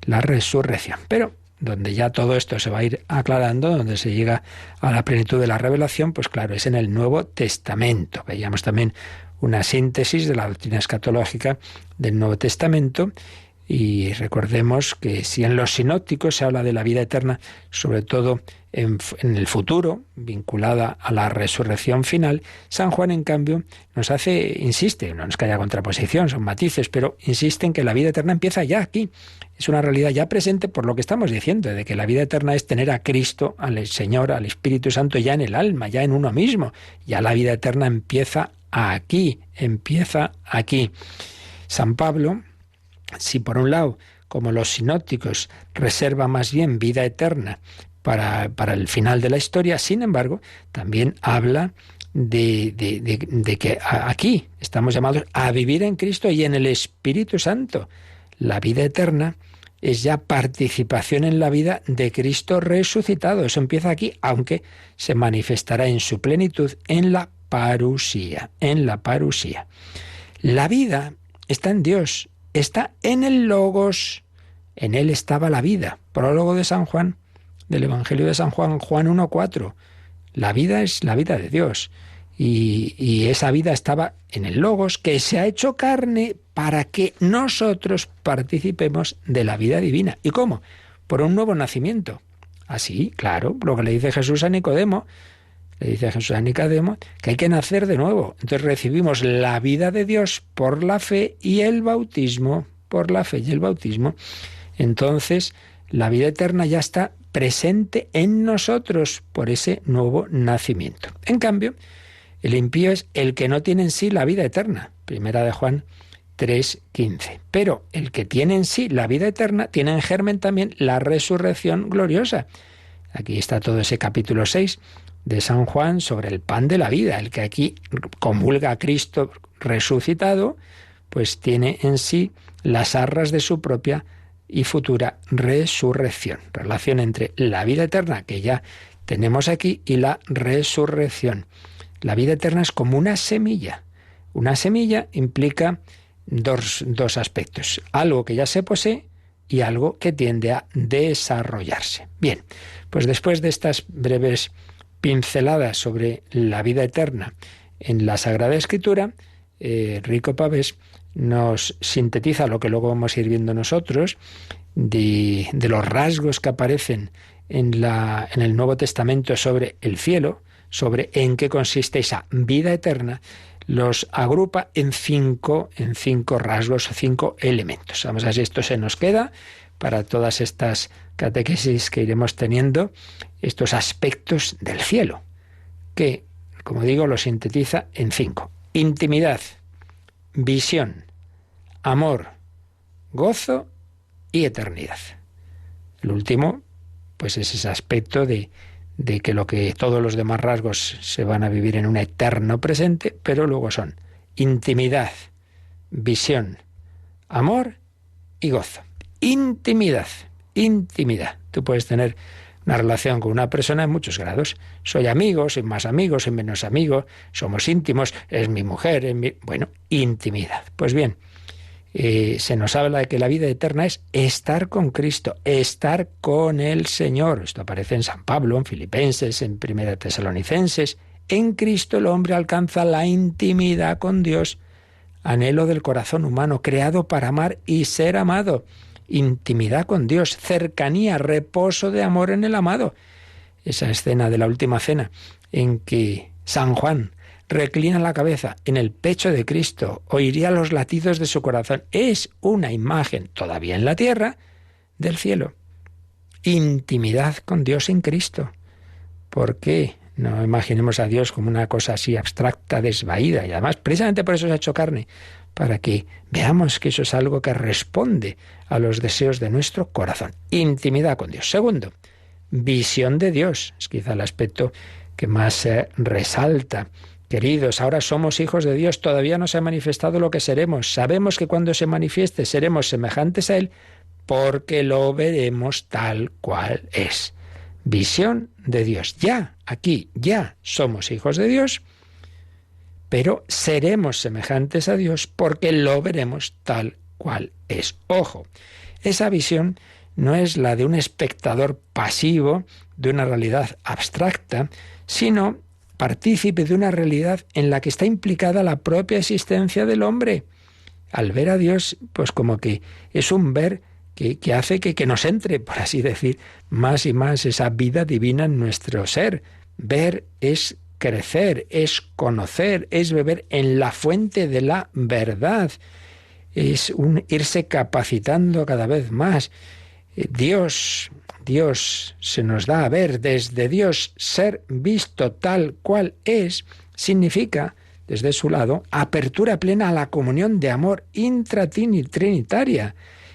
La resurrección. Pero donde ya todo esto se va a ir aclarando, donde se llega a la plenitud de la revelación, pues claro, es en el Nuevo Testamento. Veíamos también una síntesis de la doctrina escatológica del Nuevo Testamento. Y recordemos que si en los sinópticos se habla de la vida eterna, sobre todo en el futuro, vinculada a la resurrección final, San Juan, en cambio, insiste, no es que haya contraposición, son matices, pero insiste en que la vida eterna empieza ya aquí. Es una realidad ya presente por lo que estamos diciendo, de que la vida eterna es tener a Cristo, al Señor, al Espíritu Santo ya en el alma, ya en uno mismo. Ya la vida eterna empieza aquí. San Pablo, si por un lado, como los sinópticos, reserva más bien vida eterna para el final de la historia, sin embargo, también habla de que aquí estamos llamados a vivir en Cristo y en el Espíritu Santo. La vida eterna es ya participación en la vida de Cristo resucitado. Eso empieza aquí, aunque se manifestará en su plenitud en la parusía, La vida está en Dios, está en el Logos. En él estaba la vida. Prólogo de San Juan, del Evangelio de San Juan, Juan 1:4. La vida es la vida de Dios. Y esa vida estaba en el Logos, que se ha hecho carne para que nosotros participemos de la vida divina. ¿Y cómo? Por un nuevo nacimiento. Así, claro, lo que le dice Jesús a Nicodemo. Le dice Jesús a Nicodemo que hay que nacer de nuevo. Entonces recibimos la vida de Dios por la fe y el bautismo. Por la fe y el bautismo. Entonces, la vida eterna ya está presente en nosotros por ese nuevo nacimiento. En cambio, el impío es el que no tiene en sí la vida eterna. Primera de Juan 3:15. Pero el que tiene en sí la vida eterna tiene en germen también la resurrección gloriosa. Aquí está todo ese capítulo 6 de San Juan sobre el pan de la vida. El que aquí comulga a Cristo resucitado, pues tiene en sí las arras de su propia y futura resurrección. Relación entre la vida eterna que ya tenemos aquí y la resurrección. La vida eterna es como una semilla. Una semilla implica dos aspectos. Algo que ya se posee y algo que tiende a desarrollarse. Bien, pues después de estas breves pinceladas sobre la vida eterna en la Sagrada Escritura, Rico Pavés nos sintetiza lo que luego vamos a ir viendo nosotros, de los rasgos que aparecen en el Nuevo Testamento sobre el cielo, sobre en qué consiste esa vida eterna, los agrupa en cinco rasgos, 5 elementos. Vamos a ver si esto se nos queda para todas estas catequesis que iremos teniendo, estos aspectos del cielo, que, como digo, lo sintetiza en 5. Intimidad, visión, amor, gozo y eternidad. El último, pues es ese aspecto de que todos los demás rasgos se van a vivir en un eterno presente, pero luego son intimidad, visión, amor y gozo. Intimidad. Tú puedes tener una relación con una persona en muchos grados. Soy amigo, soy más amigo, soy menos amigo, somos íntimos, es mi mujer, Bueno, intimidad. Pues bien, se nos habla de que la vida eterna es estar con Cristo, estar con el Señor. Esto aparece en San Pablo, en Filipenses, en Primera Tesalonicenses. En Cristo el hombre alcanza la intimidad con Dios, anhelo del corazón humano, creado para amar y ser amado. Intimidad con Dios, cercanía, reposo de amor en el amado. Esa escena de la última cena en que San Juan reclina la cabeza en el pecho de Cristo, oiría los latidos de su corazón. Es una imagen, todavía en la tierra, del cielo. Intimidad con Dios en Cristo. ¿Por qué no imaginemos a Dios como una cosa así abstracta, desvaída? Y además, precisamente por eso se ha hecho carne, para que veamos que eso es algo que responde a los deseos de nuestro corazón. Intimidad con Dios. Segundo, visión de Dios. Es quizá el aspecto que más se resalta. Queridos, ahora somos hijos de Dios, todavía no se ha manifestado lo que seremos. Sabemos que cuando se manifieste seremos semejantes a Él, porque lo veremos tal cual es. Visión de Dios. Ya, aquí, ya somos hijos de Dios, pero seremos semejantes a Dios porque lo veremos tal cual es. Ojo, esa visión no es la de un espectador pasivo de una realidad abstracta, sino partícipe de una realidad en la que está implicada la propia existencia del hombre. Al ver a Dios, pues como que es un ver que hace que nos entre, por así decir, más y más esa vida divina en nuestro ser. Ver es crecer, es conocer, es beber en la fuente de la verdad, es irse capacitando cada vez más. Dios se nos da a ver, desde Dios ser visto tal cual es, significa, desde su lado, apertura plena a la comunión de amor intratrinitaria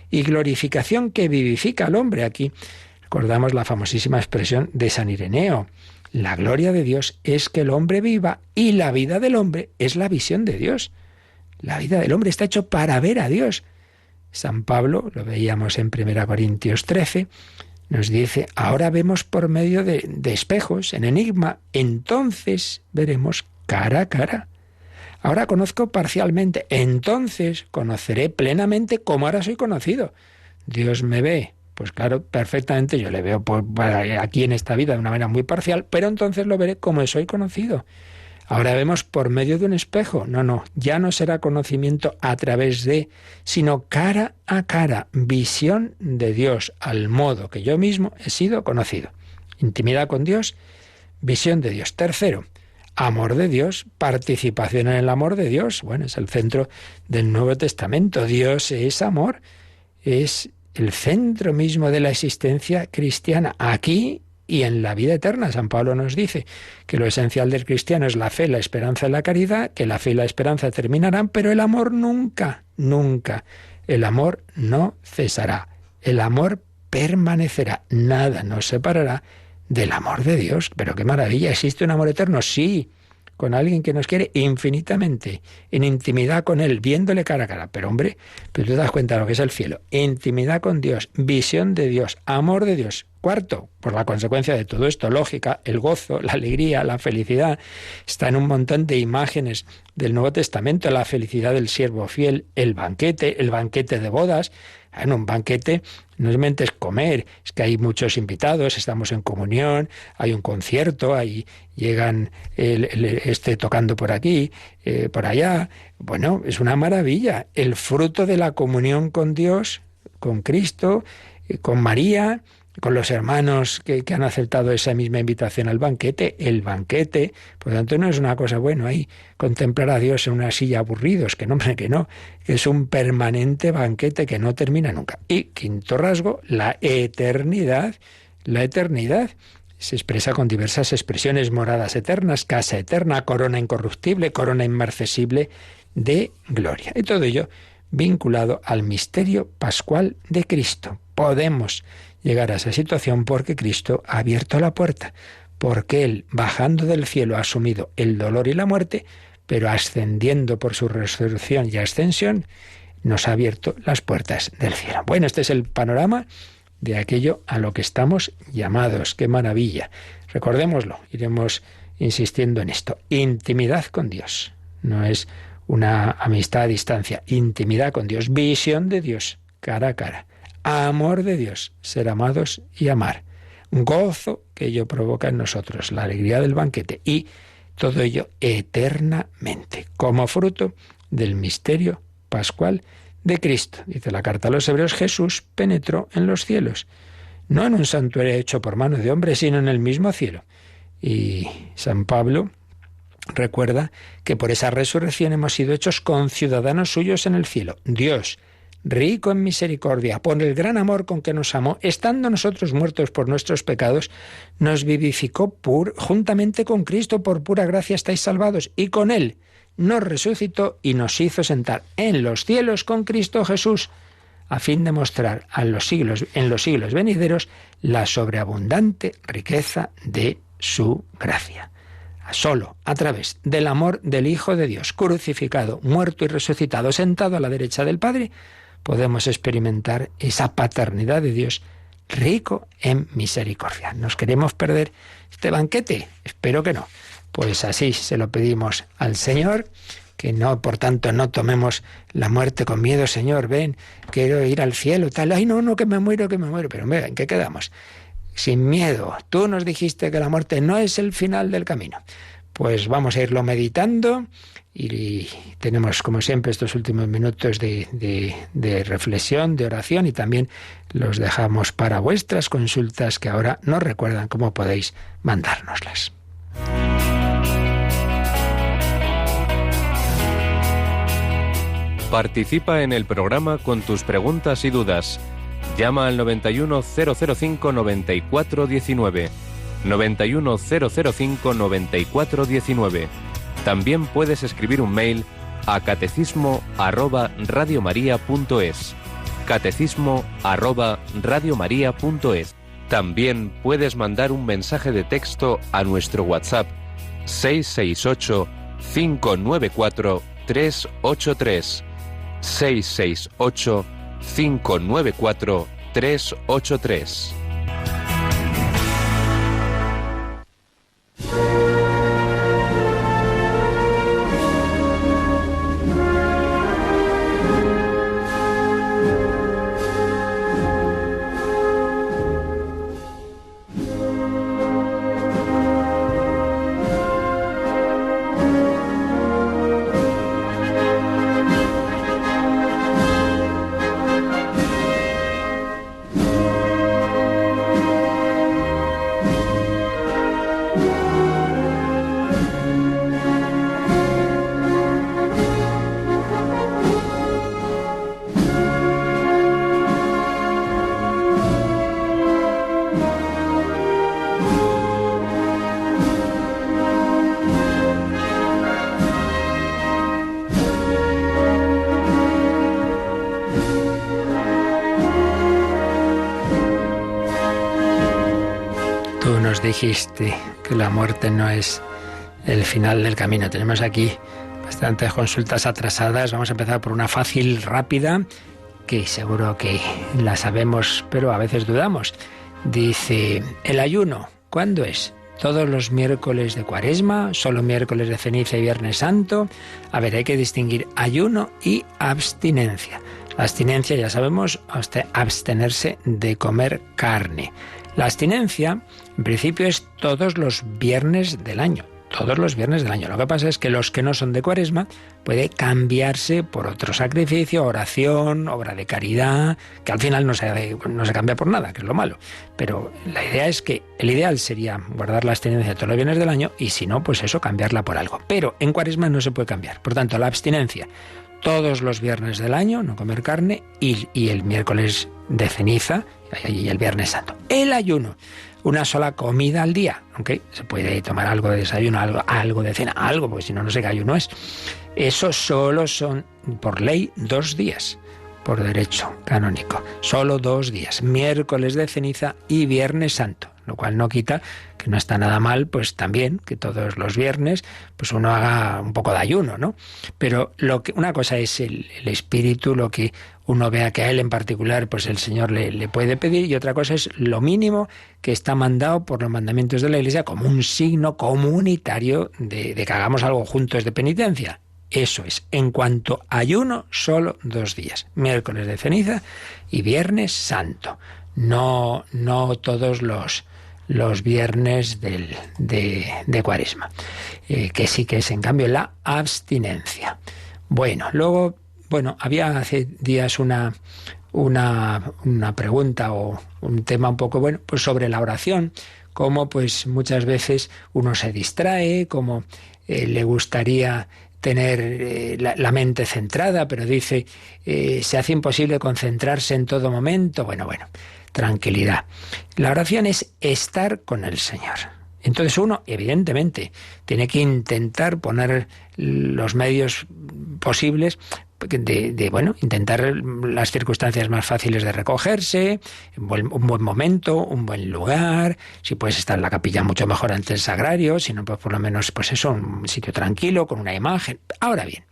y glorificación que vivifica al hombre. Aquí recordamos la famosísima expresión de San Ireneo: La gloria de Dios es que el hombre viva y la vida del hombre es la visión de Dios. La vida del hombre está hecho para ver a Dios. San Pablo, lo veíamos en 1 Corintios 13, nos dice, ahora vemos por medio de espejos, en enigma, entonces veremos cara a cara. Ahora conozco parcialmente, entonces conoceré plenamente como ahora soy conocido. Dios me ve, pues claro, perfectamente, yo le veo aquí en esta vida de una manera muy parcial, pero entonces lo veré como soy conocido. Ahora vemos por medio de un espejo. No, ya no será conocimiento a través de, sino cara a cara, visión de Dios, al modo que yo mismo he sido conocido. Intimidad con Dios, visión de Dios. Tercero, amor de Dios, participación en el amor de Dios. Bueno, es el centro del Nuevo Testamento. Dios es amor, es el centro mismo de la existencia cristiana, aquí y en la vida eterna. San Pablo nos dice que lo esencial del cristiano es la fe, la esperanza y la caridad, que la fe y la esperanza terminarán, pero el amor nunca, nunca. El amor no cesará. El amor permanecerá. Nada nos separará del amor de Dios. Pero qué maravilla, ¿existe un amor eterno? Sí, con alguien que nos quiere infinitamente, en intimidad con Él, viéndole cara a cara. Pero hombre, tú te das cuenta de lo que es el cielo. Intimidad con Dios, visión de Dios, amor de Dios. Cuarto, por la consecuencia de todo esto, lógica, el gozo, la alegría, la felicidad. Está en un montón de imágenes del Nuevo Testamento, la felicidad del siervo fiel, el banquete de bodas. En un banquete no solamente es comer, es que hay muchos invitados, estamos en comunión, hay un concierto, ahí llegan tocando por aquí, por allá. Bueno, es una maravilla. El fruto de la comunión con Dios, con Cristo, con María, con los hermanos que han aceptado esa misma invitación al banquete, el banquete. Por lo tanto, no es una cosa, bueno, ahí contemplar a Dios en una silla aburridos, que no, que es un permanente banquete que no termina nunca. Y quinto rasgo, la eternidad. La eternidad se expresa con diversas expresiones: moradas eternas, casa eterna, corona incorruptible, corona inmarcesible de gloria. Y todo ello vinculado al misterio pascual de Cristo. Podemos llegar a esa situación porque Cristo ha abierto la puerta, porque Él, bajando del cielo, ha asumido el dolor y la muerte, pero ascendiendo por su resurrección y ascensión, nos ha abierto las puertas del cielo. Bueno, este es el panorama de aquello a lo que estamos llamados. ¡Qué maravilla! Recordémoslo, iremos insistiendo en esto. Intimidad con Dios. No es una amistad a distancia. Intimidad con Dios. Visión de Dios, cara a cara. Amor de Dios, ser amados y amar. Gozo que ello provoca en nosotros, la alegría del banquete. Y todo ello eternamente, como fruto del misterio pascual de Cristo. Dice la carta a los Hebreos, Jesús penetró en los cielos, no en un santuario hecho por mano de hombre, sino en el mismo cielo. Y San Pablo recuerda que por esa resurrección hemos sido hechos conciudadanos suyos en el cielo. Dios, rico en misericordia, por el gran amor con que nos amó, estando nosotros muertos por nuestros pecados, nos vivificó juntamente con Cristo, por pura gracia estáis salvados, y con Él nos resucitó y nos hizo sentar en los cielos con Cristo Jesús, a fin de mostrar en los siglos venideros la sobreabundante riqueza de su gracia. Solo a través del amor del Hijo de Dios, crucificado, muerto y resucitado, sentado a la derecha del Padre, podemos experimentar esa paternidad de Dios rico en misericordia. ¿Nos queremos perder este banquete? Espero que no. Pues así se lo pedimos al Señor, que no, por tanto, no tomemos la muerte con miedo. Señor, ven, quiero ir al cielo, tal. Ay, no, que me muero. Pero mira, ¿en qué quedamos? Sin miedo. Tú nos dijiste que la muerte no es el final del camino. Pues vamos a irlo meditando y tenemos, como siempre, estos últimos minutos de reflexión, de oración, y también los dejamos para vuestras consultas, que ahora nos recuerdan cómo podéis mandárnoslas. Participa en el programa con tus preguntas y dudas. Llama al 91-005-9419. 91-005-9419. También puedes escribir un mail a catecismo@radiomaria.es. catecismo@radiomaria.es. También puedes mandar un mensaje de texto a nuestro WhatsApp 668 594 383 668 594 383. Dijiste que la muerte no es el final del camino. Tenemos aquí bastantes consultas atrasadas. Vamos a empezar por una fácil, rápida, que seguro que la sabemos, pero a veces dudamos. Dice, ¿el ayuno cuándo es? ¿Todos los miércoles de Cuaresma? ¿Solo miércoles de ceniza y Viernes Santo? A ver, hay que distinguir ayuno y abstinencia. La abstinencia, ya sabemos, abstenerse de comer carne. La abstinencia, en principio, es todos los viernes del año. Todos los viernes del año. Lo que pasa es que los que no son de Cuaresma puede cambiarse por otro sacrificio, oración, obra de caridad, que al final no se cambia por nada, que es lo malo. Pero la idea es que el ideal sería guardar la abstinencia todos los viernes del año y si no, pues eso, cambiarla por algo. Pero en Cuaresma no se puede cambiar. Por tanto, la abstinencia todos los viernes del año, no comer carne, y el miércoles de ceniza y el Viernes Santo. El ayuno, una sola comida al día, aunque se puede tomar algo de desayuno, algo de cena, algo, porque si no, no sé qué ayuno es. Eso solo son, por ley, 2 días, por derecho canónico. Solo 2 días, miércoles de ceniza y Viernes Santo. Lo cual no quita que no está nada mal, pues también, que todos los viernes pues uno haga un poco de ayuno, ¿no? Pero una cosa es el espíritu, lo que uno vea que a él en particular pues el Señor le puede pedir, y otra cosa es lo mínimo que está mandado por los mandamientos de la Iglesia como un signo comunitario de que hagamos algo juntos de penitencia. Eso es, en cuanto a ayuno, solo 2 días, miércoles de ceniza y Viernes Santo. No todos los viernes de Cuaresma, que sí que es en cambio la abstinencia. Luego había hace días una pregunta o un tema un poco pues sobre la oración, cómo pues muchas veces uno se distrae, cómo le gustaría tener la mente centrada, pero dice, se hace imposible concentrarse en todo momento. Bueno, tranquilidad. La oración es estar con el Señor. Entonces uno, evidentemente, tiene que intentar poner los medios posibles intentar las circunstancias más fáciles de recogerse, un buen momento, un buen lugar, si puedes estar en la capilla mucho mejor ante el sagrario, si no, pues por lo menos, pues eso, un sitio tranquilo, con una imagen. Ahora bien,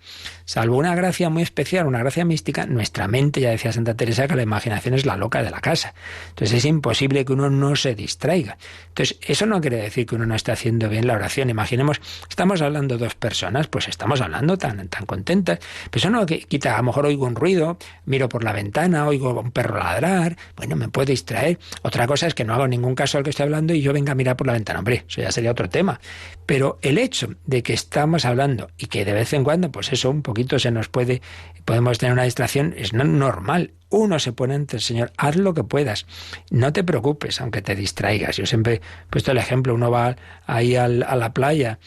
salvo una gracia muy especial, una gracia mística, nuestra mente, ya decía Santa Teresa, que la imaginación es la loca de la casa. Entonces es imposible que uno no se distraiga. Entonces eso no quiere decir que uno no esté haciendo bien la oración. Imaginemos, estamos hablando 2 personas, pues estamos hablando tan contentas, pero eso no quita, a lo mejor oigo un ruido, miro por la ventana, oigo a un perro ladrar, me puede distraer. Otra cosa es que no hago ningún caso al que estoy hablando y yo venga a mirar por la ventana. Hombre, eso ya sería otro tema. Pero el hecho de que estamos hablando y que de vez en cuando, pues eso, un poquito podemos tener una distracción, es normal. Uno se pone ante el Señor, haz lo que puedas, no te preocupes aunque te distraigas. Yo siempre he puesto el ejemplo, uno va ahí a la playa,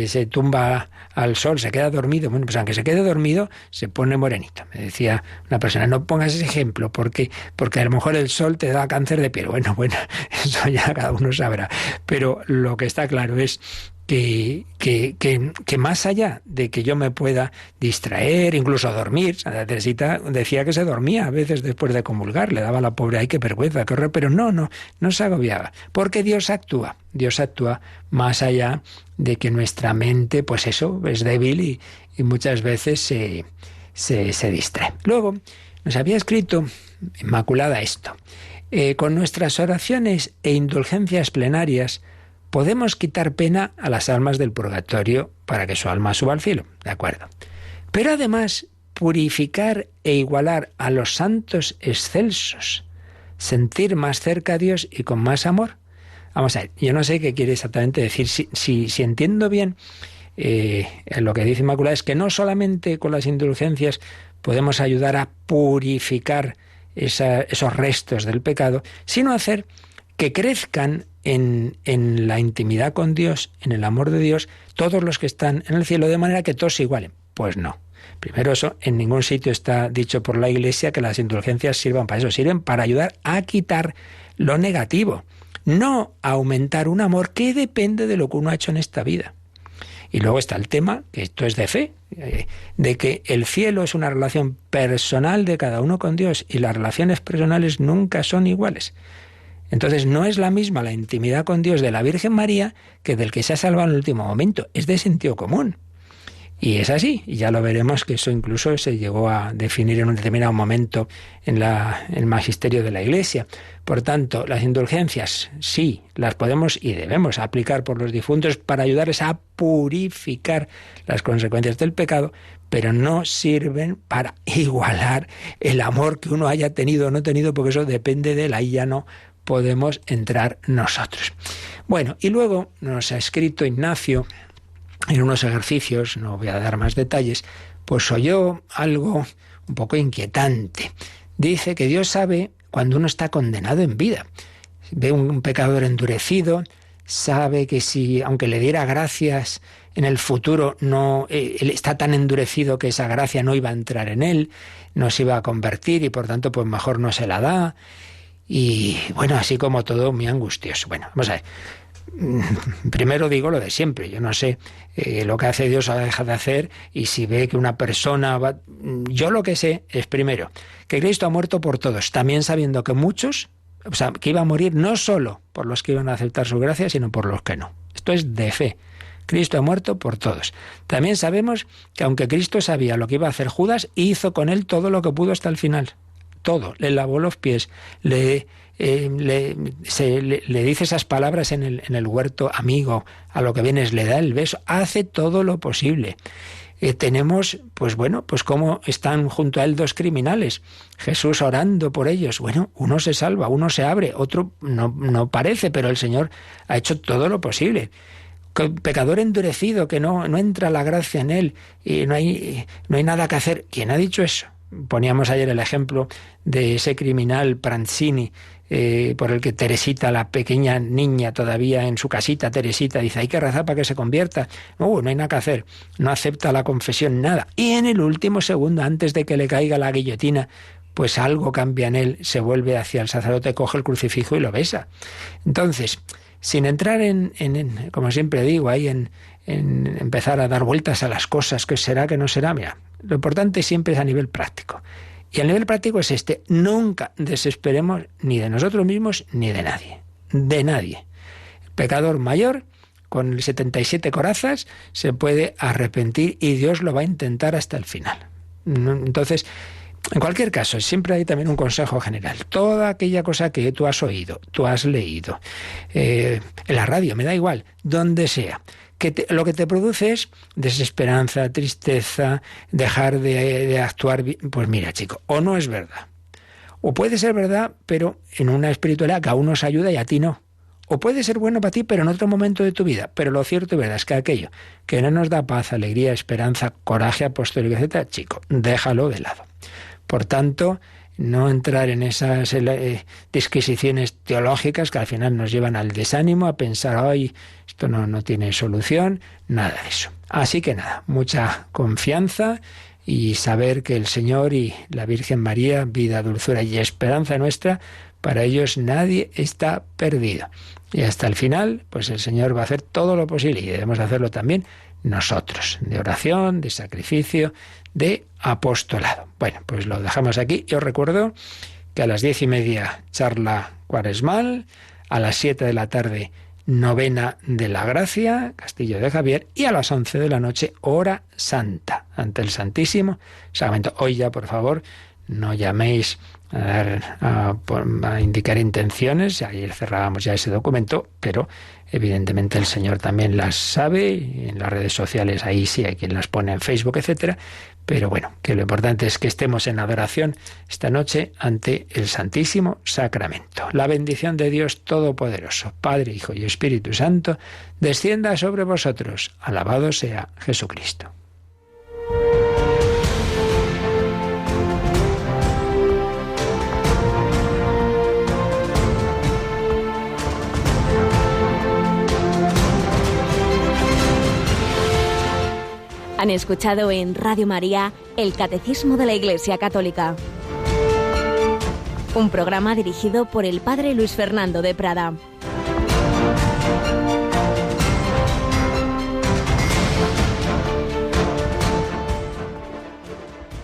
se tumba al sol, se queda dormido, pues aunque se quede dormido, se pone morenito. Me decía una persona, no pongas ese ejemplo porque a lo mejor el sol te da cáncer de piel. Bueno, eso ya cada uno sabrá. Pero lo que está claro es que más allá de que yo me pueda distraer, incluso dormir, Santa Teresita decía que se dormía a veces después de comulgar, le daba a la pobre, ay, qué vergüenza, qué horror, pero no se agobiaba, porque Dios actúa más allá de que nuestra mente, pues eso, es débil y muchas veces se distrae. Luego, nos había escrito Inmaculada esto: con nuestras oraciones e indulgencias plenarias podemos quitar pena a las almas del purgatorio para que su alma suba al cielo, ¿de acuerdo? Pero además, purificar e igualar a los santos excelsos, sentir más cerca a Dios y con más amor. Vamos a ver, yo no sé qué quiere exactamente decir. Si entiendo bien, lo que dice Inmaculada es que no solamente con las indulgencias podemos ayudar a purificar esos restos del pecado, sino hacer que crezcan en la intimidad con Dios, en el amor de Dios, todos los que están en el cielo, de manera que todos se igualen. Pues no. Primero, eso en ningún sitio está dicho por la Iglesia que las indulgencias sirvan para eso, sirven para ayudar a quitar lo negativo, no a aumentar un amor que depende de lo que uno ha hecho en esta vida. Y luego está el tema, que esto es de fe, de que el cielo es una relación personal de cada uno con Dios y las relaciones personales nunca son iguales. Entonces no es la misma la intimidad con Dios de la Virgen María que del que se ha salvado en el último momento. Es de sentido común. Y es así, y ya lo veremos que eso incluso se llegó a definir en un determinado momento en el magisterio de la Iglesia. Por tanto, las indulgencias sí, las podemos y debemos aplicar por los difuntos para ayudarles a purificar las consecuencias del pecado, pero no sirven para igualar el amor que uno haya tenido o no tenido, porque eso depende de él, ahí ya no podemos entrar nosotros. Bueno, y luego nos ha escrito Ignacio en unos ejercicios, no voy a dar más detalles, pues oyó algo un poco inquietante. Dice que Dios sabe cuando uno está condenado en vida. Ve un pecador endurecido, sabe que si, aunque le diera gracias en el futuro, él está tan endurecido que esa gracia no iba a entrar en él, no se iba a convertir y por tanto pues mejor no se la da. Y bueno, así como todo muy angustioso. Bueno, vamos a ver. Primero digo lo de siempre, yo no sé lo que hace Dios o deja de hacer, y si ve que una persona va... Yo lo que sé es, primero, que Cristo ha muerto por todos, también sabiendo que muchos, o sea, que iba a morir no solo por los que iban a aceptar su gracia, sino por los que no. Esto es de fe. Cristo ha muerto por todos. También sabemos que aunque Cristo sabía lo que iba a hacer Judas, hizo con él todo lo que pudo hasta el final. Todo. Le lavó los pies, le dice esas palabras en el huerto: amigo, a lo que vienes, le da el beso, hace todo lo posible. Tenemos, pues bueno, pues cómo están junto a él dos criminales, Jesús orando por ellos. Bueno, uno se salva, uno se abre, otro no parece, pero el Señor ha hecho todo lo posible. Pecador endurecido, que no entra la gracia en él y no hay nada que hacer. ¿Quién ha dicho eso? Poníamos ayer el ejemplo de ese criminal Pranzini, por el que Teresita, la pequeña niña todavía en su casita, Teresita, dice: hay que rezar para que se convierta. No hay nada que hacer, no acepta la confesión, nada. Y en el último segundo, antes de que le caiga la guillotina, pues algo cambia en él, se vuelve hacia el sacerdote, coge el crucifijo y lo besa. Entonces, sin entrar en como siempre digo, ahí en empezar a dar vueltas a las cosas, ¿qué será, qué no será? Mira, lo importante siempre es a nivel práctico. Y el nivel práctico es este: nunca desesperemos ni de nosotros mismos ni de nadie. De nadie. El pecador mayor, con 77 corazas, se puede arrepentir y Dios lo va a intentar hasta el final. Entonces, en cualquier caso, siempre hay también un consejo general. Toda aquella cosa que tú has oído, tú has leído, en la radio, me da igual, donde sea, lo que te produce es desesperanza, tristeza, dejar de actuar bien. Pues mira, chico, o no es verdad, o puede ser verdad, pero en una espiritualidad que a unos ayuda y a ti no. O puede ser bueno para ti, pero en otro momento de tu vida. Pero lo cierto y verdad es que aquello que no nos da paz, alegría, esperanza, coraje apostólico, etcétera, chico, déjalo de lado. Por tanto, no entrar en esas disquisiciones teológicas que al final nos llevan al desánimo, a pensar: ay, esto no tiene solución, nada de eso. Así que nada, mucha confianza y saber que el Señor y la Virgen María, vida, dulzura y esperanza nuestra, Para ellos nadie está perdido. Y hasta el final, pues el Señor va a hacer todo lo posible y debemos hacerlo también nosotros, de oración, de sacrificio, de apostolado. Bueno, pues lo dejamos aquí. Yo recuerdo que a las 10:30 charla cuaresmal, a las 7 de la tarde novena de la Gracia, Castillo de Javier, y a las 11 de la noche hora santa ante el Santísimo Sacramento. Hoy ya, por favor, no llaméis a indicar intenciones. Ayer cerrábamos ya ese documento, pero evidentemente el Señor también las sabe, y en las redes sociales ahí sí hay quien las pone en Facebook, etcétera. Pero bueno, que lo importante es que estemos en adoración esta noche ante el Santísimo Sacramento. La bendición de Dios Todopoderoso, Padre, Hijo y Espíritu Santo, descienda sobre vosotros. Alabado sea Jesucristo. Han escuchado en Radio María el Catecismo de la Iglesia Católica, un programa dirigido por el Padre Luis Fernando de Prada.